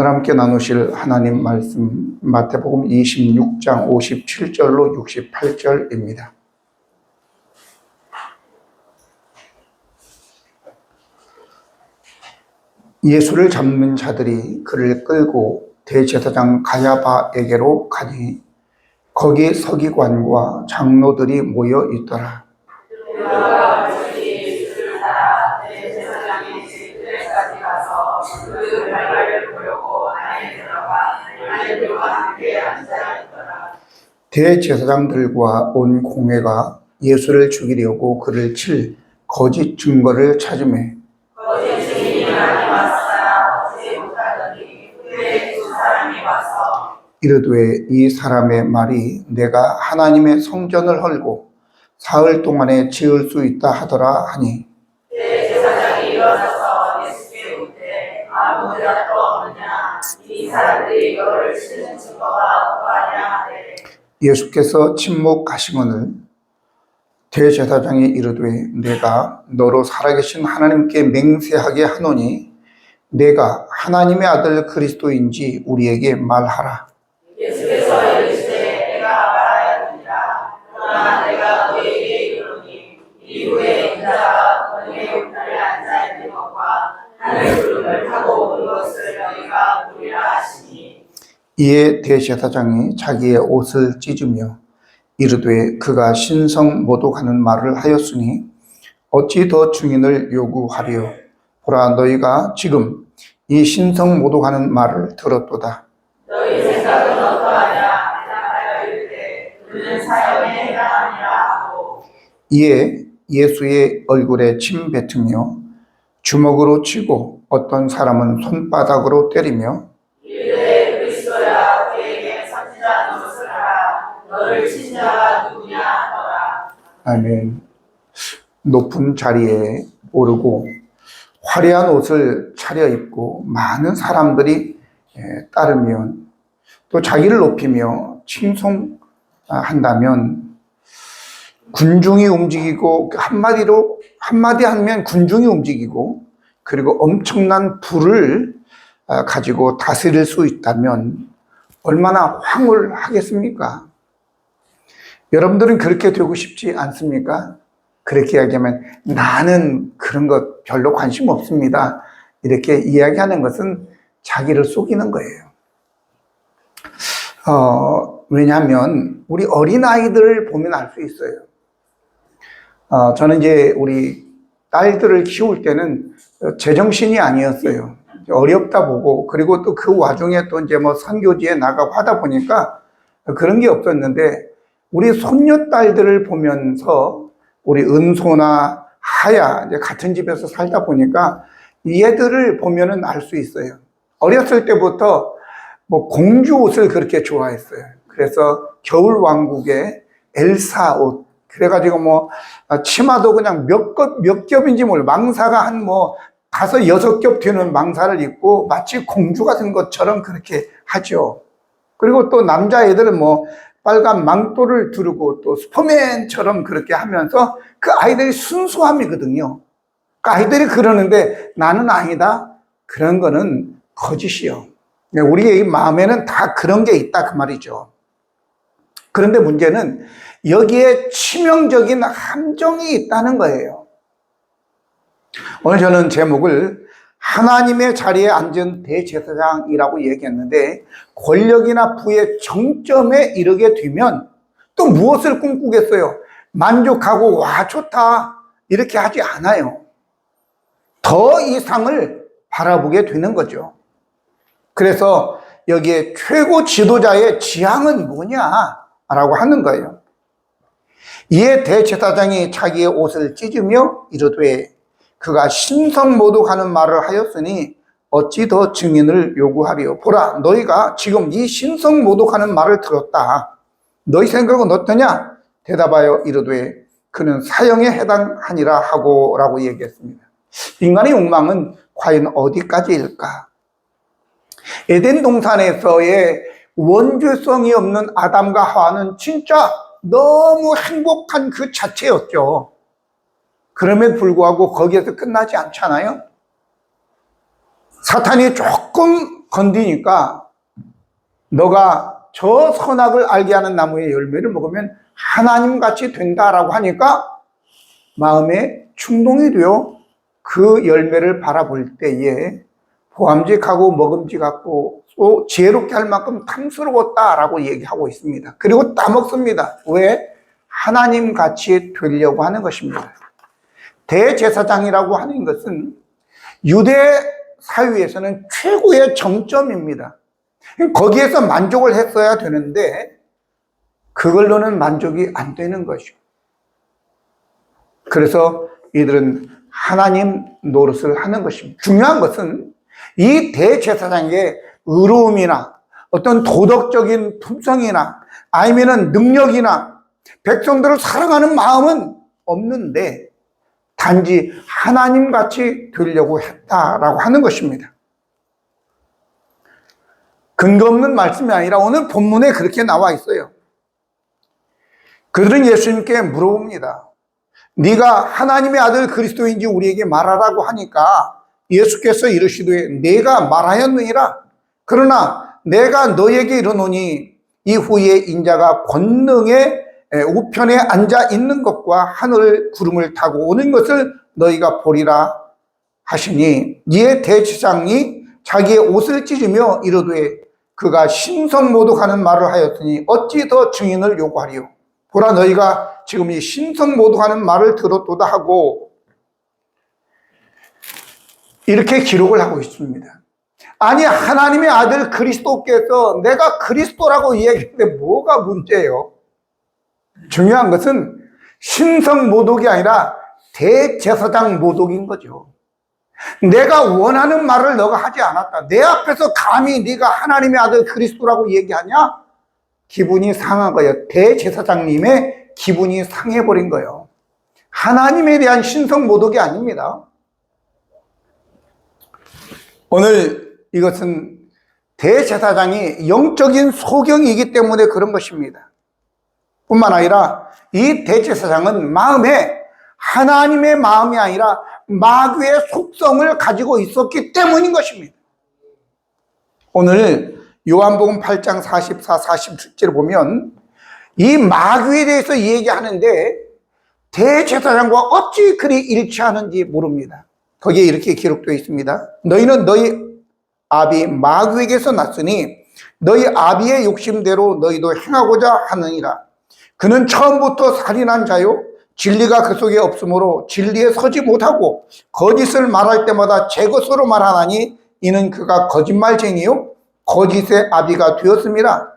오늘 함께 나누실 하나님 말씀 마태복음 26장 57절로 68절입니다. 예수를 잡는 자들이 그를 끌고 대제사장 가야바에게로 가니 거기 서기관과 장로들이 모여 있더라. 대제사장들과 온 공회가 예수를 죽이려고 그를 칠 거짓 증거를 찾으매 이르되 이 사람의 말이 내가 하나님의 성전을 헐고 사흘 동안에 지을 수 있다 하더라 하니 대제사장이 일어나서 예수께 묻되 아무 대답도 없느냐 이 사람들이 너를 치는 증거가 어떠하냐 하되 예수께서 침묵하시거늘 대제사장이 이르되 내가 너로 살아계신 하나님께 맹세하게 하노니 내가 하나님의 아들 그리스도인지 우리에게 말하라. 예수께서 이르시되 내가 말하였느니라. 그러나 내가 너희에게 이르노니 이후에 인자가 권위의 우편에 앉아 있는 것과 하늘 구름을 타고 오는 것을 너희가 보리라 하시니 이에 대제사장이 자기의 옷을 찢으며 이르되 그가 신성 모독하는 말을 하였으니 어찌 더 증인을 요구하리요. 보라 너희가 지금 이 신성 모독하는 말을 들었도다. 너희 생각은 어떠하냐 대답하여 이르되 그는 사형에 해당하니라 하고 이에 예수의 얼굴에 침 뱉으며 주먹으로 치고 어떤 사람은 손바닥으로 때리며 이르되 그리스도야 우리에게 선지자 노릇을 하라. 너를 친 자가 누구냐 하더라. 아멘. 높은 자리에 오르고 화려한 옷을 차려입고 많은 사람들이 따르면 또 자기를 높이며 칭송한다면 군중이 움직이고 한마디 하면 군중이 움직이고 그리고 엄청난 부를 가지고 다스릴 수 있다면 얼마나 황홀하겠습니까? 여러분들은 그렇게 되고 싶지 않습니까? 그렇게 이야기하면 나는 그런 것 별로 관심 없습니다. 이렇게 이야기하는 것은 자기를 속이는 거예요. 왜냐하면 우리 어린아이들을 보면 알 수 있어요. 저는 이제 우리 딸들을 키울 때는 제정신이 아니었어요. 어렵다 보고 그리고 또 그 와중에 또 이제 뭐 선교지에 나가고 하다 보니까 그런 게 없었는데 우리 손녀딸들을 보면서 우리 은소나 하야 이제 같은 집에서 살다 보니까 얘들을 보면은 알 수 있어요. 어렸을 때부터 뭐 공주 옷을 그렇게 좋아했어요. 그래서 겨울 왕국의 엘사 옷 그래가지고 뭐 치마도 그냥 몇 겹인지 몰라 망사가 한 뭐 5, 6겹 되는 망사를 입고 마치 공주 같은 것처럼 그렇게 하죠. 그리고 또 남자애들은 뭐 빨간 망토를 두르고 또 슈퍼맨처럼 그렇게 하면서 그 아이들이 순수함이거든요. 그 아이들이 그러는데 나는 아니다. 그런 거는 거짓이요. 우리의 마음에는 다 그런 게 있다 그 말이죠. 그런데 문제는 여기에 치명적인 함정이 있다는 거예요. 오늘 저는 제목을 하나님의 자리에 앉은 대제사장이라고 얘기했는데 권력이나 부의 정점에 이르게 되면 또 무엇을 꿈꾸겠어요? 만족하고 와 좋다 이렇게 하지 않아요. 더 이상을 바라보게 되는 거죠. 그래서 여기에 최고 지도자의 지향은 뭐냐라고 하는 거예요. 이에 대제사장이 자기의 옷을 찢으며 이르되 그가 신성모독하는 말을 하였으니 어찌 더 증인을 요구하리요. 보라 너희가 지금 이 신성모독하는 말을 들었다. 너희 생각은 어떠냐? 대답하여 이르되 그는 사형에 해당하니라 하고 라고 얘기했습니다. 인간의 욕망은 과연 어디까지일까? 에덴 동산에서의 원죄성이 없는 아담과 하와는 진짜 너무 행복한 그 자체였죠. 그럼에도 불구하고 거기에서 끝나지 않잖아요. 사탄이 조금 건드니까 너가 저 선악을 알게 하는 나무의 열매를 먹으면 하나님같이 된다라고 하니까 마음에 충동이 되어 그 열매를 바라볼 때에 보암직하고 먹음직하고 또 지혜롭게 할 만큼 탐스러웠다라고 얘기하고 있습니다. 그리고 따먹습니다. 왜? 하나님같이 되려고 하는 것입니다. 대제사장이라고 하는 것은 유대 사회에서는 최고의 정점입니다. 거기에서 만족을 했어야 되는데 그걸로는 만족이 안 되는 것이죠. 그래서 이들은 하나님 노릇을 하는 것입니다. 중요한 것은 이 대제사장의 의로움이나 어떤 도덕적인 품성이나 아니면 능력이나 백성들을 사랑하는 마음은 없는데 단지 하나님같이 되려고 했다라고 하는 것입니다. 근거 없는 말씀이 아니라 오늘 본문에 그렇게 나와 있어요. 그들은 예수님께 물어봅니다. 네가 하나님의 아들 그리스도인지 우리에게 말하라고 하니까 예수께서 이르시되 내가 말하였느니라. 그러나 내가 너에게 이르노니 이후에 인자가 권능의 우편에 앉아 있는 것과 하늘 구름을 타고 오는 것을 너희가 보리라 하시니 이에 대제사장이 자기의 옷을 찢으며 이르되 그가 신성모독하는 말을 하였으니 어찌 더 증인을 요구하리요. 보라 너희가 지금 이 신성모독하는 말을 들었도다 하고 이렇게 기록을 하고 있습니다. 아니 하나님의 아들 그리스도께서 내가 그리스도라고 얘기했는데 뭐가 문제예요? 중요한 것은 신성모독이 아니라 대제사장 모독인 거죠. 내가 원하는 말을 너가 하지 않았다. 내 앞에서 감히 네가 하나님의 아들 그리스도라고 얘기하냐? 기분이 상한 거예요. 대제사장님의 기분이 상해버린 거예요. 하나님에 대한 신성모독이 아닙니다. 오늘 이것은 대제사장이 영적인 소경이기 때문에 그런 것입니다. 뿐만 아니라 이 대제사장은 마음에 하나님의 마음이 아니라 마귀의 속성을 가지고 있었기 때문인 것입니다. 오늘 요한복음 8장 44, 47절을 보면 이 마귀에 대해서 얘기하는데 대제사장과 어찌 그리 일치하는지 모릅니다. 거기에 이렇게 기록되어 있습니다. 너희는 너희 아비 마귀에게서 났으니 너희 아비의 욕심대로 너희도 행하고자 하느니라. 그는 처음부터 살인한 자요 진리가 그 속에 없으므로 진리에 서지 못하고 거짓을 말할 때마다 제 것으로 말하나니 이는 그가 거짓말쟁이요 거짓의 아비가 되었음이라.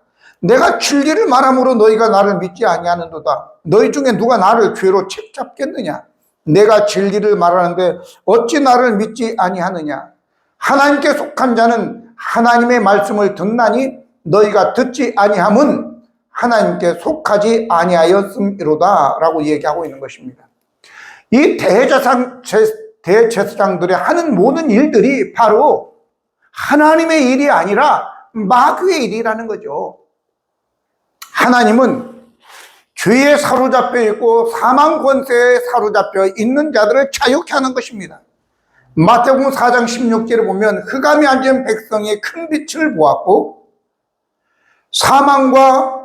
내가 진리를 말함으로 너희가 나를 믿지 아니하는도다. 너희 중에 누가 나를 죄로 책잡겠느냐? 내가 진리를 말하는데 어찌 나를 믿지 아니하느냐? 하나님께 속한 자는 하나님의 말씀을 듣나니 너희가 듣지 아니함은 하나님께 속하지 아니하였음이로다 라고 얘기하고 있는 것입니다. 이 대제사장들이 하는 모든 일들이 바로 하나님의 일이 아니라 마귀의 일이라는 거죠. 하나님은 죄에 사로잡혀 있고 사망 권세에 사로잡혀 있는 자들을 자유케 하는 것입니다. 마태복음 4장 16절에 보면 흑암이 앉은 백성이 큰 빛을 보았고 사망과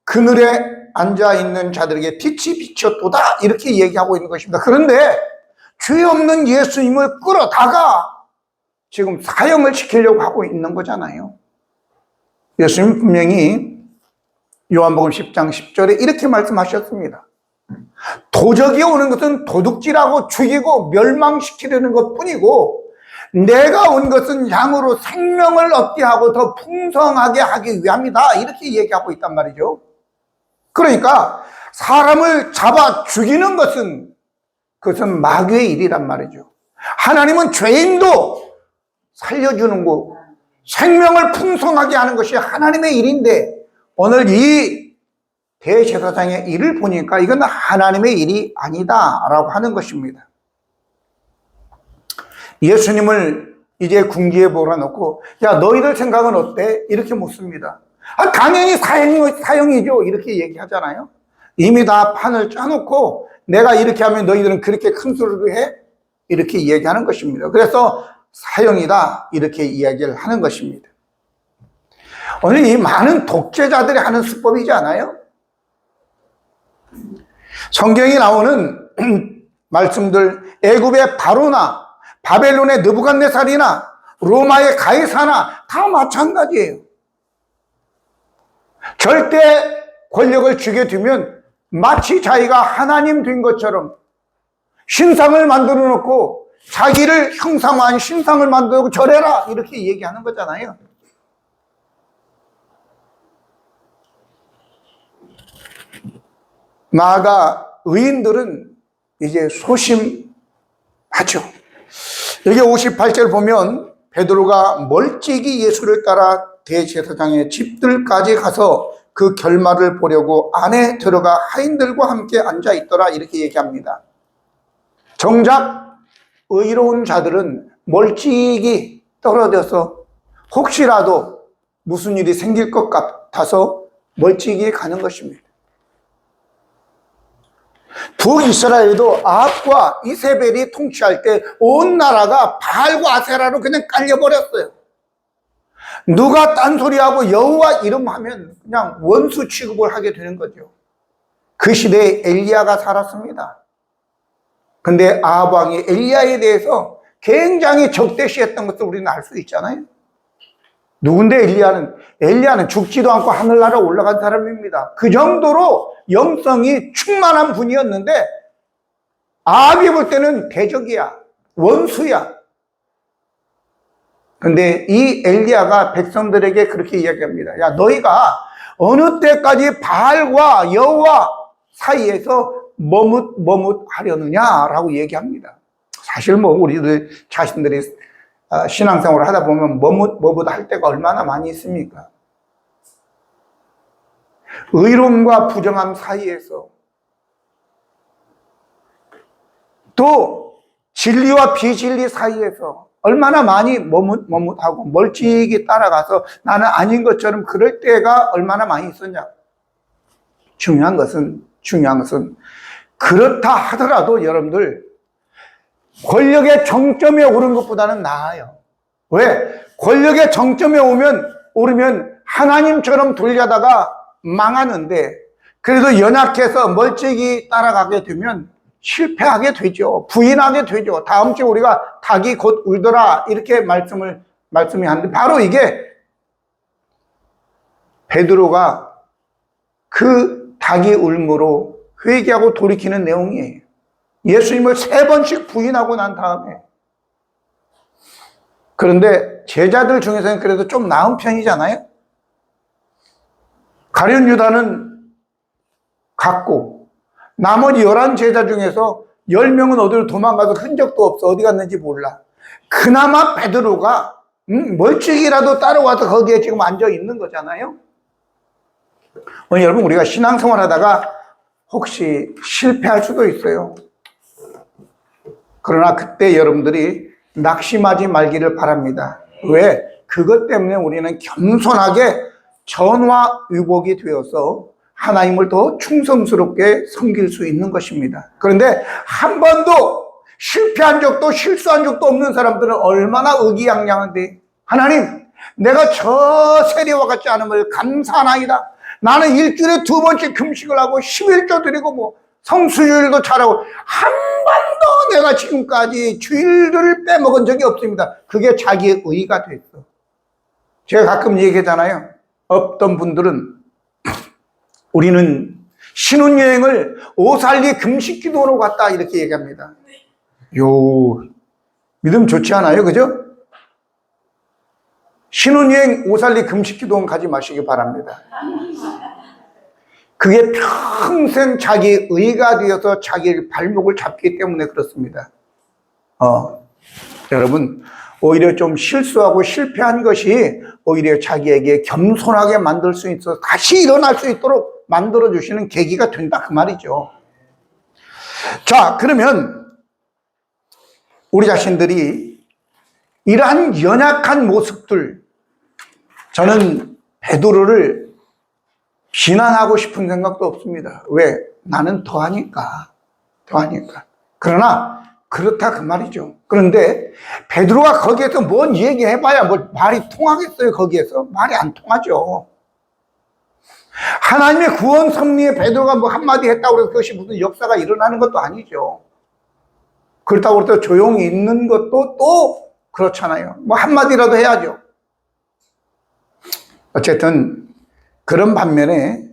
그늘에 앉아있는 자들에게 빛이 비쳤도다 이렇게 얘기하고 있는 것입니다. 그런데 죄 없는 예수님을 끌어다가 지금 사형을 시키려고 하고 있는 거잖아요. 예수님 분명히 요한복음 10장 10절에 이렇게 말씀하셨습니다. 도적이 오는 것은 도둑질하고 죽이고 멸망시키려는 것뿐이고 내가 온 것은 양으로 생명을 얻게 하고 더 풍성하게 하기 위함이다 이렇게 얘기하고 있단 말이죠. 그러니까 사람을 잡아 죽이는 것은 그것은 마귀의 일이란 말이죠. 하나님은 죄인도 살려주는 거 생명을 풍성하게 하는 것이 하나님의 일인데 오늘 이 대제사장의 일을 보니까 이건 하나님의 일이 아니다라고 하는 것입니다. 예수님을 이제 궁지에 몰아놓고 야 너희들 생각은 어때? 이렇게 묻습니다. 당연히 사형이죠 이렇게 얘기하잖아요. 이미 다 판을 짜놓고 내가 이렇게 하면 너희들은 그렇게 큰 소리로 해? 이렇게 얘기하는 것입니다. 그래서 사형이다 이렇게 이야기를 하는 것입니다. 오늘 이 많은 독재자들이 하는 수법이지 않아요? 성경에 나오는 말씀들, 애굽의 바로나 바벨론의 느부갓네살이나 로마의 가이사나 다 마찬가지예요. 절대 권력을 쥐게 되면 마치 자기가 하나님 된 것처럼 신상을 만들어 놓고 자기를 형상화한 신상을 만들고 절해라 이렇게 얘기하는 거잖아요. 나아가 의인들은 이제 소심하죠. 여기 58절 보면 베드로가 멀찍이 예수를 따라 대제사장의 집들까지 가서 그 결말을 보려고 안에 들어가 하인들과 함께 앉아 있더라 이렇게 얘기합니다. 정작 의로운 자들은 멀찍이 떨어져서 혹시라도 무슨 일이 생길 것 같아서 멀찍이 가는 것입니다. 북이스라엘도 아합과 이세벨이 통치할 때 온 나라가 바알과 아세라로 그냥 깔려버렸어요. 누가 딴소리하고 여호와 이름하면 그냥 원수 취급을 하게 되는 거죠. 그 시대에 엘리야가 살았습니다. 근데 아합 왕이 엘리야에 대해서 굉장히 적대시했던 것을 우리는 알 수 있잖아요. 누군데 엘리야는 죽지도 않고 하늘나라 올라간 사람입니다. 그 정도로 영성이 충만한 분이었는데 아합이 볼 때는 대적이야, 원수야. 근데 이 엘리야가 백성들에게 그렇게 이야기합니다. 야, 너희가 어느 때까지 바알과 여호와 사이에서 머뭇하려느냐라고 얘기합니다. 사실 뭐 우리들 자신들이 신앙생활을 하다 보면 머뭇할 때가 얼마나 많이 있습니까? 의로움과 부정함 사이에서 또 진리와 비진리 사이에서 얼마나 많이 머뭇하고 멀찍이 따라가서 나는 아닌 것처럼 그럴 때가 얼마나 많이 있었냐. 중요한 것은 그렇다 하더라도 여러분들 권력의 정점에 오른 것보다는 나아요. 왜? 권력의 정점에 오르면 하나님처럼 돌려다가 망하는데 그래도 연약해서 멀찍이 따라가게 되면 실패하게 되죠. 부인하게 되죠. 다음 주에 우리가 닭이 곧 울더라 이렇게 말씀이 하는데 바로 이게 베드로가 그 닭이 울므로 회개하고 돌이키는 내용이에요. 예수님을 3번씩 부인하고 난 다음에. 그런데 제자들 중에서는 그래도 좀 나은 편이잖아요. 가룟 유다는 갔고 나머지 11 제자 중에서 10명은 어디로 도망가서 흔적도 없어. 어디 갔는지 몰라. 그나마 베드로가 멀찍이라도 따라와서 거기에 지금 앉아 있는 거잖아요. 오늘 여러분 우리가 신앙생활 하다가 혹시 실패할 수도 있어요. 그러나 그때 여러분들이 낙심하지 말기를 바랍니다. 왜? 그것 때문에 우리는 겸손하게 전화위복이 되어서 하나님을 더 충성스럽게 섬길 수 있는 것입니다. 그런데 한 번도 실패한 적도 실수한 적도 없는 사람들은 얼마나 의기양양한데 하나님 내가 저 세리와 같지 않음을 감사하나이다. 나는 일주일에 2번씩 금식을 하고 11조 드리고 뭐 성수주일도 잘하고 한 번도 내가 지금까지 주일을 빼먹은 적이 없습니다. 그게 자기의 의의가 됐어. 제가 가끔 얘기하잖아요. 어떤 분들은 우리는 신혼여행을 오살리 금식 기도로 갔다 이렇게 얘기합니다. 믿음 좋지 않아요? 그죠? 신혼여행 오살리 금식 기도원 가지 마시기 바랍니다. 그게 평생 자기 의가 되어서 자기 발목을 잡기 때문에 그렇습니다. 여러분 오히려 좀 실수하고 실패한 것이 오히려 자기에게 겸손하게 만들 수 있어서 다시 일어날 수 있도록 만들어주시는 계기가 된다 그 말이죠. 자, 그러면 우리 자신들이 이러한 연약한 모습들, 저는 베드로를 비난하고 싶은 생각도 없습니다. 왜? 나는 더하니까. 그러나 그렇다 그 말이죠. 그런데 베드로가 거기에서 뭔 얘기해봐야 뭐 말이 통하겠어요. 거기에서 말이 안 통하죠. 하나님의 구원 섭리에 베드로가 뭐 한마디 했다고 해서 그것이 무슨 역사가 일어나는 것도 아니죠. 그렇다고 해서 조용히 있는 것도 또 그렇잖아요. 뭐 한마디라도 해야죠. 어쨌든 그런 반면에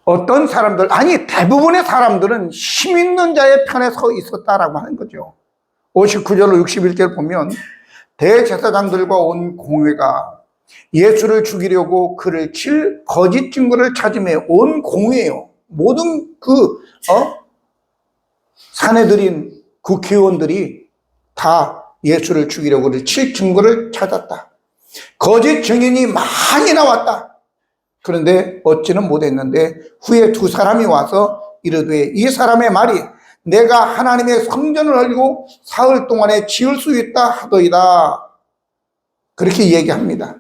어떤 사람들, 아니 대부분의 사람들은 힘 있는 자의 편에 서 있었다라고 하는 거죠. 59절로 61절 보면 대제사장들과 온 공회가 예수를 죽이려고 그를 칠 거짓 증거를 찾으며 온 공회예요. 모든 사내들인 국회의원들이 다 예수를 죽이려고 그를 칠 증거를 찾았다. 거짓 증인이 많이 나왔다. 그런데 얻지는 못했는데 후에 두 사람이 와서 이르되 이 사람의 말이 내가 하나님의 성전을 헐고 사흘 동안에 지을 수 있다 하더이다. 그렇게 얘기합니다.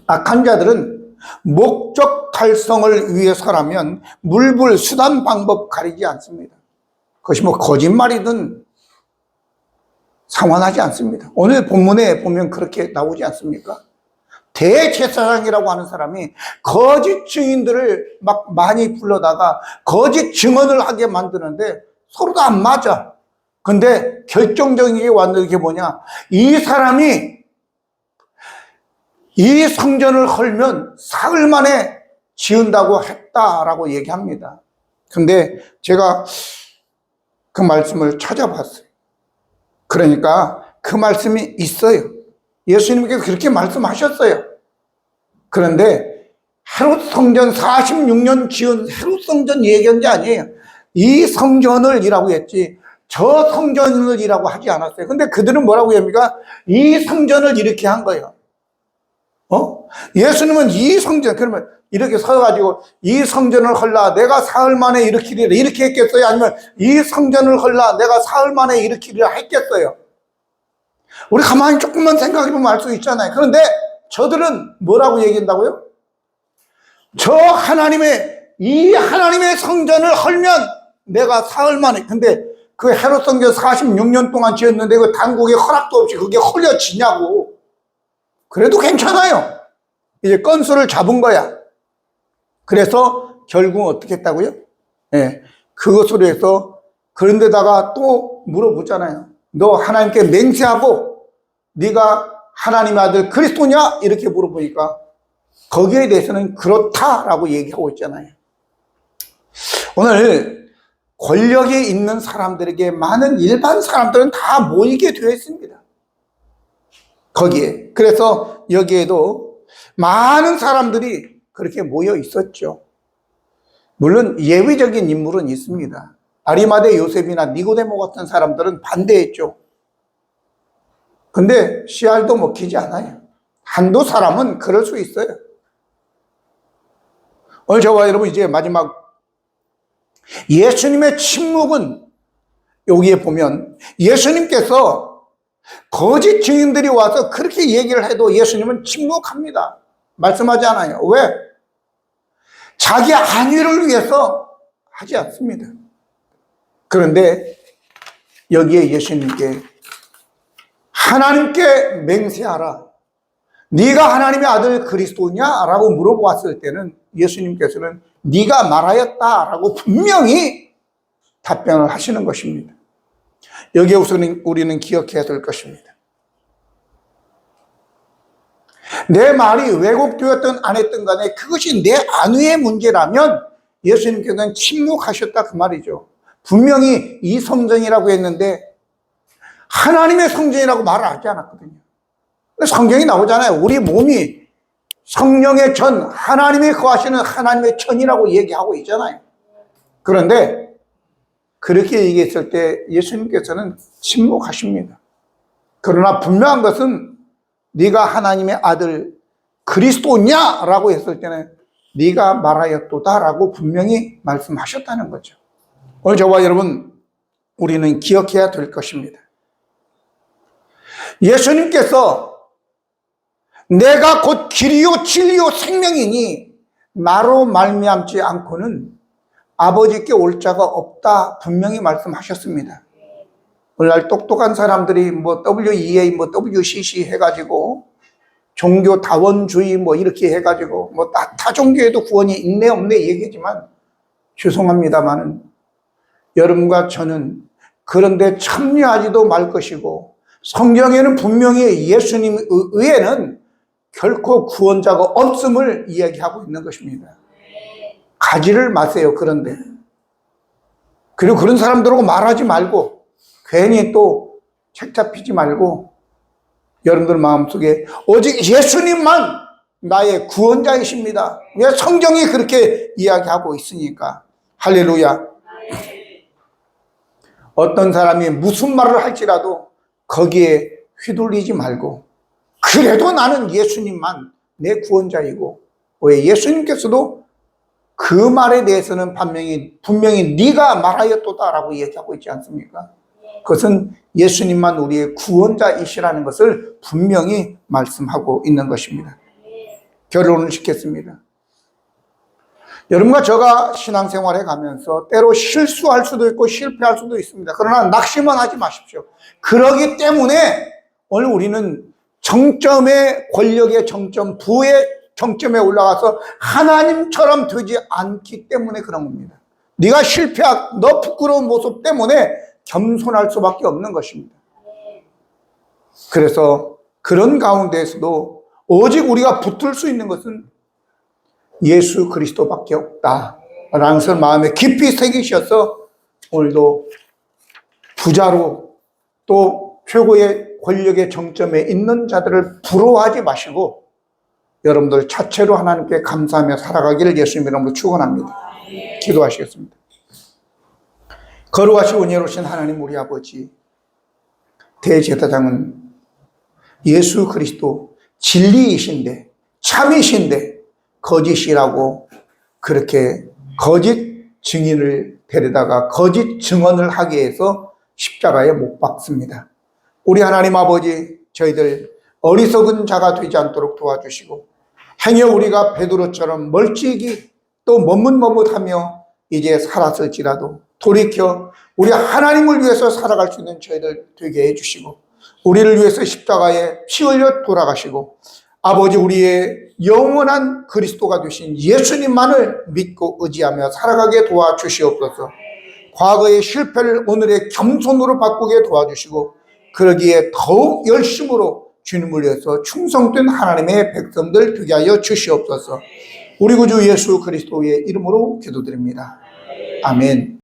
악한 자들은 목적 달성을 위해서라면 물불 수단 방법 가리지 않습니다. 그것이 뭐 거짓말이든 상관하지 않습니다. 오늘 본문에 보면 그렇게 나오지 않습니까? 대제사장이라고 하는 사람이 거짓 증인들을 막 많이 불러다가 거짓 증언을 하게 만드는데 서로도 안 맞아. 근데 결정적인 게 왔는 게 뭐냐? 이 사람이 이 성전을 헐면 사흘 만에 지은다고 했다라고 얘기합니다. 근데 제가 그 말씀을 찾아봤어요. 그러니까 그 말씀이 있어요. 예수님께서 그렇게 말씀하셨어요. 그런데 헤롯 성전 46년 지은 헤롯 성전 얘기한 게 아니에요. 이 성전을 이라고 했지 저 성전을 이라고 하지 않았어요. 근데 그들은 뭐라고 합니까? 이 성전을 이렇게 한 거예요. 예수님은 이 성전, 그러면 이렇게 서가지고 이 성전을 헐라 내가 사흘 만에 일으키리라 이렇게 했겠어요? 아니면 이 성전을 헐라 내가 사흘 만에 일으키리라 했겠어요? 우리 가만히 조금만 생각해보면 알 수 있잖아요. 그런데 저들은 뭐라고 얘기한다고요? 이 하나님의 성전을 헐면 내가 사흘 만에, 근데 그 헤롯 성전 46년 동안 지었는데 그 당국의 허락도 없이 그게 헐려지냐고. 그래도 괜찮아요. 이제 건수를 잡은 거야. 그래서 결국 어떻게 했다고요? 예, 그것으로 해서 그런데다가 또 물어보잖아요. 너 하나님께 맹세하고 네가 하나님의 아들 그리스도냐? 이렇게 물어보니까 거기에 대해서는 그렇다라고 얘기하고 있잖아요. 오늘 권력이 있는 사람들에게 많은 일반 사람들은 다 모이게 되어 있습니다. 거기에. 그래서 여기에도 많은 사람들이 그렇게 모여 있었죠. 물론 예외적인 인물은 있습니다. 아리마대 요셉이나 니고데모 같은 사람들은 반대했죠. 근데 씨알도 먹히지 않아요. 한두 사람은 그럴 수 있어요. 오늘 저와 여러분 이제 마지막 예수님의 침묵은 여기에 보면 예수님께서 거짓 증인들이 와서 그렇게 얘기를 해도 예수님은 침묵합니다. 말씀하지 않아요. 왜? 자기 안위를 위해서 하지 않습니다. 그런데 여기에 예수님께 하나님께 맹세하라. 네가 하나님의 아들 그리스도냐? 라고 물어보았을 때는 예수님께서는 네가 말하였다 라고 분명히 답변을 하시는 것입니다. 여기에 우리는 기억해야 될 것입니다. 내 말이 왜곡되었든 안 했든 간에 그것이 내 안위의 문제라면 예수님께서는 침묵하셨다 그 말이죠. 분명히 이 성전이라고 했는데 하나님의 성전이라고 말을 하지 않았거든요. 성경이 나오잖아요. 우리 몸이 성령의 전, 하나님이 거하시는 하나님의 전이라고 얘기하고 있잖아요. 그런데 그렇게 얘기했을 때 예수님께서는 침묵하십니다. 그러나 분명한 것은 네가 하나님의 아들 그리스도냐? 라고 했을 때는 네가 말하였도다 라고 분명히 말씀하셨다는 거죠. 오늘 저와 여러분 우리는 기억해야 될 것입니다. 예수님께서 내가 곧 길이요 진리요 생명이니 나로 말미암지 않고는 아버지께 올 자가 없다 분명히 말씀하셨습니다. 오늘날 똑똑한 사람들이 뭐 WEA, 뭐 WCC 해가지고 종교 다원주의 뭐 이렇게 해가지고 뭐 타 종교에도 구원이 있네 없네 얘기지만 죄송합니다만은 여러분과 저는 그런데 참여하지도 말 것이고 성경에는 분명히 예수님 외에는 결코 구원자가 없음을 이야기하고 있는 것입니다. 가지를 마세요. 그런데 그리고 그런 사람들하고 말하지 말고 괜히 또 책 잡히지 말고 여러분들 마음속에 오직 예수님만 나의 구원자이십니다. 왜 성경이 그렇게 이야기하고 있으니까. 할렐루야. 어떤 사람이 무슨 말을 할지라도 거기에 휘둘리지 말고 그래도 나는 예수님만 내 구원자이고 왜 예수님께서도 그 말에 대해서는 분명히 네가 말하였도다라고 얘기하고 있지 않습니까? 그것은 예수님만 우리의 구원자이시라는 것을 분명히 말씀하고 있는 것입니다. 결론을 짓겠습니다. 여러분과 제가 신앙생활에 가면서 때로 실수할 수도 있고 실패할 수도 있습니다. 그러나 낙심은 하지 마십시오. 그러기 때문에 오늘 우리는 정점의 권력의 정점, 부의 정점에 올라가서 하나님처럼 되지 않기 때문에 그런 겁니다. 네가 너 부끄러운 모습 때문에 겸손할 수밖에 없는 것입니다. 그래서 그런 가운데에서도 오직 우리가 붙들 수 있는 것은 예수 그리스도밖에 없다라는 것을 마음에 깊이 새기셔서 오늘도 부자로 또 최고의 권력의 정점에 있는 자들을 부러워하지 마시고 여러분들 자체로 하나님께 감사하며 살아가기를 예수님 이름으로 축원합니다. 기도하시겠습니다. 거룩하시고 은혜로우신 하나님 우리 아버지, 대제사장은 예수 그리스도 진리이신데 참이신데 거짓이라고 그렇게 거짓 증인을 데려다가 거짓 증언을 하게 해서 십자가에 못 박습니다. 우리 하나님 아버지, 저희들 어리석은 자가 되지 않도록 도와주시고 행여 우리가 베드로처럼 멀찍이 또 머뭇머뭇하며 이제 살았을지라도 돌이켜 우리 하나님을 위해서 살아갈 수 있는 저희들 되게 해주시고 우리를 위해서 십자가에 피 흘려 돌아가시고 아버지 우리의 영원한 그리스도가 되신 예수님만을 믿고 의지하며 살아가게 도와주시옵소서. 과거의 실패를 오늘의 겸손으로 바꾸게 도와주시고 그러기에 더욱 열심으로 주님을 위해서 충성된 하나님의 백성들 되게 하여 주시옵소서. 우리 구주 예수 그리스도의 이름으로 기도드립니다. 아멘.